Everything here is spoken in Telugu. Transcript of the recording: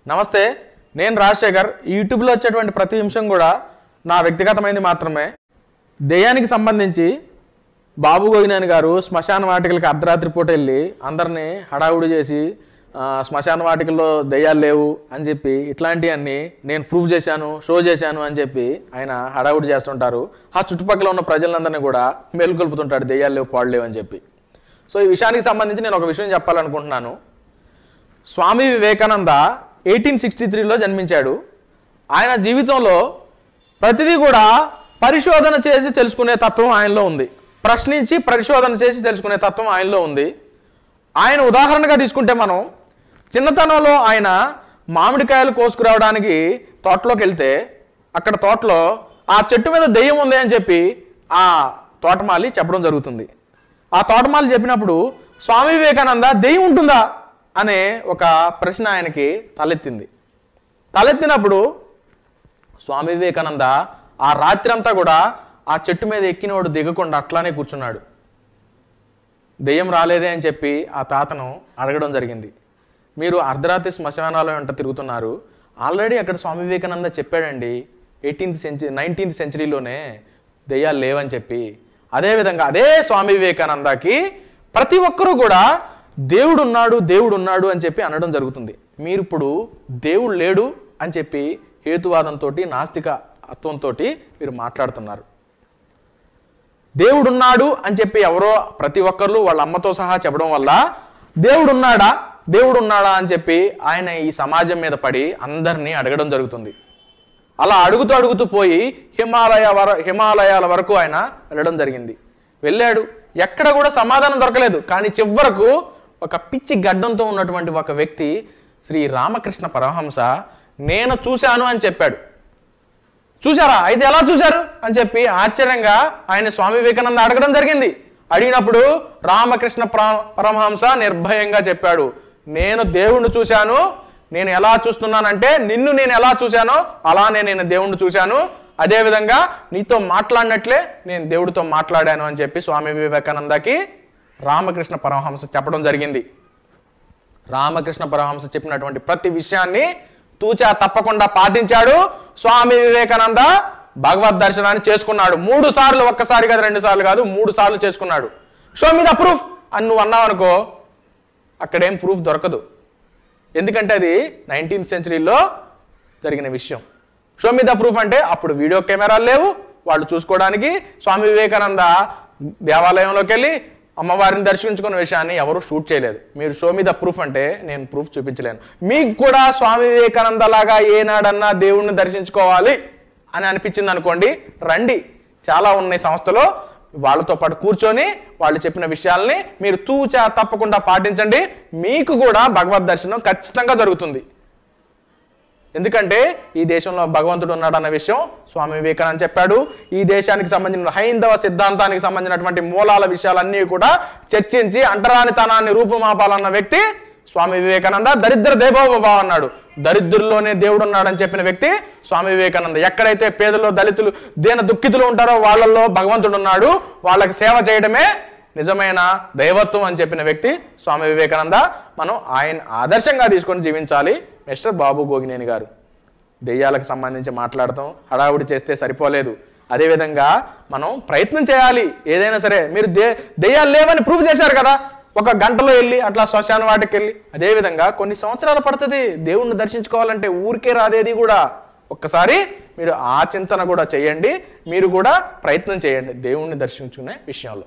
నమస్తే, నేను రాజశేఖర్. ఈ యూట్యూబ్లో వచ్చేటువంటి ప్రతి నిమిషం కూడా నా వ్యక్తిగతమైనది మాత్రమే. దెయ్యానికి సంబంధించి బాబు గోగినేని గారు శ్మశాన వాటికలకి అర్ధరాత్రి పూట వెళ్ళి అందరినీ హడావుడి చేసి శ్మశాన వాటికల్లో దెయ్యాలు లేవు అని చెప్పి ఇట్లాంటివన్నీ నేను ప్రూవ్ చేశాను, షో చేశాను అని చెప్పి ఆయన హడావుడి చేస్తుంటారు. ఆ చుట్టుపక్కల ఉన్న ప్రజలందరినీ కూడా మేలుకొల్పుతుంటాడు, దెయ్యాలు లేవు, పాడు లేవు అని చెప్పి. సో ఈ విషయానికి సంబంధించి నేను ఒక విషయం చెప్పాలనుకుంటున్నాను. స్వామి వివేకానంద 1863లో జన్మించాడు. ఆయన జీవితంలో ప్రతిదీ కూడా పరిశోధన చేసి తెలుసుకునే తత్వం ఆయనలో ఉంది. ప్రశ్నించి పరిశోధన చేసి తెలుసుకునే తత్వం ఆయనలో ఉంది. ఆయన ఉదాహరణగా తీసుకుంటే మనం చిన్నతనంలో ఆయన మామిడికాయలు కోసుకురావడానికి తోటలోకి వెళ్తే అక్కడ తోటలో ఆ చెట్టు మీద దెయ్యం ఉంది అని చెప్పి ఆ తోటమాలి చెప్పడం జరుగుతుంది. ఆ తోటమాలి చెప్పినప్పుడు స్వామి వివేకానంద దెయ్యం ఉంటుందా అనే ఒక ప్రశ్న ఆయనకి తలెత్తినప్పుడు స్వామి వివేకానంద ఆ రాత్రి అంతా కూడా ఆ చెట్టు మీద ఎక్కినోడు దిగకుండా అట్లానే కూర్చున్నాడు. దెయ్యం రాలేదే అని చెప్పి ఆ తాతను అడగడం జరిగింది. మీరు అర్ధరాత్రి శ్మశానాల వెంట తిరుగుతున్నారు, ఆల్రెడీ అక్కడ స్వామి వివేకానంద చెప్పాడండి 19th సెంచరీలోనే దెయ్యాలు లేవని చెప్పి. అదేవిధంగా అదే స్వామి వివేకానందకి ప్రతి ఒక్కరూ కూడా దేవుడు ఉన్నాడు అని చెప్పి అనడం జరుగుతుంది. మీరు ఇప్పుడు దేవుడు లేడు అని చెప్పి హేతువాదంతో, నాస్తికత్వంతో మీరు మాట్లాడుతున్నారు. దేవుడున్నాడు అని చెప్పి ఎవరో ప్రతి ఒక్కరు వాళ్ళ అమ్మతో సహా చెప్పడం వల్ల దేవుడు ఉన్నాడా అని చెప్పి ఆయన ఈ సమాజం మీద పడి అందరినీ అడగడం జరుగుతుంది. అలా అడుగుతూ పోయి హిమాలయాల వరకు ఆయన వెళ్ళడం జరిగింది. వెళ్ళాడు, ఎక్కడ కూడా సమాధానం దొరకలేదు. కానీ చివరకు ఒక పిచ్చి గడ్డంతో ఉన్నటువంటి ఒక వ్యక్తి శ్రీ రామకృష్ణ పరమహంస నేను చూశాను అని చెప్పాడు. చూశారా? అయితే ఎలా చూశారు అని చెప్పి ఆశ్చర్యంగా ఆయన స్వామి వివేకానంద అడగడం జరిగింది. అడిగినప్పుడు రామకృష్ణ పరమహంస నిర్భయంగా చెప్పాడు, నేను దేవుణ్ణి చూశాను. నేను ఎలా చూస్తున్నానంటే నిన్ను నేను ఎలా చూశానో అలానే నేను దేవుణ్ణి చూశాను. అదేవిధంగా నీతో మాట్లాడినట్లే నేను దేవుడితో మాట్లాడాను అని చెప్పి స్వామి వివేకానందకి రామకృష్ణ పరమహంస చెప్పడం జరిగింది. రామకృష్ణ పరమహంస చెప్పినటువంటి ప్రతి విషయాన్ని తూచా తప్పకుండా పాటించాడు. స్వామి వివేకానంద భగవద్ దర్శనాన్ని చేసుకున్నాడు 3 సార్లు. ఒక్కసారి కాదు, 2 సార్లు కాదు, 3 సార్లు చేసుకున్నాడు. షో మీద ప్రూఫ్ అని నువ్వు అన్నావు అనుకో, అక్కడేం ప్రూఫ్ దొరకదు. ఎందుకంటే అది 19th సెంచరీలో జరిగిన విషయం. షో మీద ప్రూఫ్ అంటే అప్పుడు వీడియో కెమెరాలు లేవు, వాళ్ళు చూసుకోవడానికి. స్వామి వివేకానంద దేవాలయంలోకి వెళ్ళి అమ్మవారిని దర్శించుకున్న విషయాన్ని ఎవరు షూట్ చేయలేదు. మీరు షో మీద ప్రూఫ్ అంటే నేను ప్రూఫ్ చూపించలేను. మీకు కూడా స్వామి వివేకానంద లాగా ఏనాడన్నా దేవుణ్ణి దర్శించుకోవాలి అని అనిపించింది అనుకోండి, రండి. చాలా ఉన్నాయి సంస్థలో, వాళ్ళతో పాటు కూర్చొని వాళ్ళు చెప్పిన విషయాల్ని మీరు తూచా తప్పకుండా పాటించండి. మీకు కూడా భగవద్ దర్శనం ఖచ్చితంగా జరుగుతుంది. ఎందుకంటే ఈ దేశంలో భగవంతుడు ఉన్నాడన్న విషయం స్వామి వివేకానంద చెప్పాడు. ఈ దేశానికి సంబంధించిన హైందవ సిద్ధాంతానికి సంబంధించినటువంటి మూలాల విషయాలన్నీ కూడా చర్చించి అంటరానితనాన్ని రూపుమాపాలన్న వ్యక్తి స్వామి వివేకానంద. దరిద్ర దేవోభవ అన్నాడు, దరిద్రుల్లోనే దేవుడు ఉన్నాడని చెప్పిన వ్యక్తి స్వామి వివేకానంద. ఎక్కడైతే పేదలు, దళితులు, దీన దుఃఖితులు ఉంటారో వాళ్ళల్లో భగవంతుడు ఉన్నాడు, వాళ్ళకి సేవ చేయడమే నిజమైన దైవత్వం అని చెప్పిన వ్యక్తి స్వామి వివేకానంద. మనం ఆయన ఆదర్శంగా తీసుకొని జీవించాలి. మిస్టర్ బాబు గోగినేని గారు దెయ్యాలకు సంబంధించి మాట్లాడటం, హడావుడి చేస్తే సరిపోలేదు. అదేవిధంగా మనం ప్రయత్నం చేయాలి. ఏదైనా సరే మీరు దెయ్యాలు లేవని ప్రూవ్ చేశారు కదా, ఒక గంటలో వెళ్ళి అట్లా శ్మశాన వాటికి వెళ్ళి. అదేవిధంగా కొన్ని సంవత్సరాలు పడుతుంది దేవుణ్ణి దర్శించుకోవాలంటే, ఊరికే రాదేది కూడా. ఒక్కసారి మీరు ఆ చింతన కూడా చేయండి, మీరు కూడా ప్రయత్నం చేయండి దేవుణ్ణి దర్శించుకునే విషయంలో.